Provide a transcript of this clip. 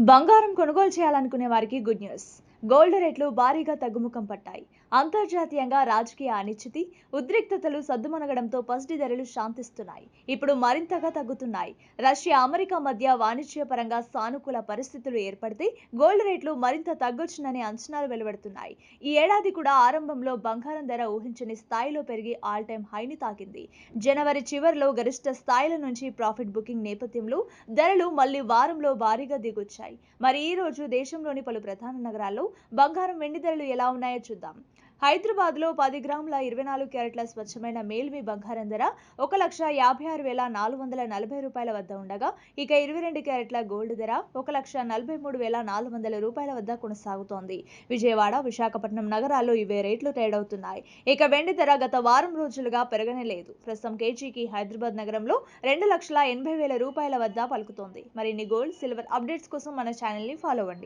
బంగారం కొనుగోలు చేయాలనుకునే వారికి గుడ్ న్యూస్. గోల్డ్ రేట్లు భారీగా తగ్గుముఖం పట్టాయి. అంతర్జాతీయంగా రాజకీయ అనిశ్చితి, ఉద్రిక్తతలు సద్దుమణగడంతో పసిడి ధరలు శాంతిస్తున్నాయి. ఇప్పుడు మరింతగా తగ్గుతున్నాయి. రష్యా, అమెరికా మధ్య వాణిజ్యపరంగా సానుకూల పరిస్థితులు ఏర్పడితే గోల్డ్ రేట్లు మరింత తగ్గొచ్చుననే అంచనాలు వెలువడుతున్నాయి. ఈ ఏడాది కూడా ఆరంభంలో బంగారం ధర ఊహించని స్థాయిలో పెరిగి ఆల్ టైమ్ హైని తాకింది. జనవరి చివర్లో గరిష్ట స్థాయిల నుంచి ప్రాఫిట్ బుకింగ్ నేపథ్యంలో ధరలు మళ్లీ వారంలో భారీగా దిగొచ్చాయి. మరి ఈ రోజు దేశంలోని పలు ప్రధాన నగరాల్లో బంగారం, వెండి ధరలు ఎలా ఉన్నాయో చూద్దాం. హైదరాబాద్ లో 10 గ్రాముల 24 క్యారెట్ల స్వచ్ఛమైన మేల్వి బంగారం ధర 1,56,440 రూపాయల వద్ద ఉండగా, ఇక 22 క్యారెట్ల గోల్డ్ ధర 1,43,400 రూపాయల వద్ద కొనసాగుతోంది. విజయవాడ, విశాఖపట్నం నగరాల్లో ఇవే రేట్లు ట్రేడ్ అవుతున్నాయి. ఇక వెండి ధర గత వారం రోజులుగా పెరగనే లేదు. ప్రస్తుతం కేజీకి హైదరాబాద్ నగరంలో 2,80,000 రూపాయల వద్ద పలుకుతోంది. మరిన్ని గోల్డ్, సిల్వర్ అప్డేట్స్ కోసం మన ఛానల్ ని ఫాలో అవ్వండి.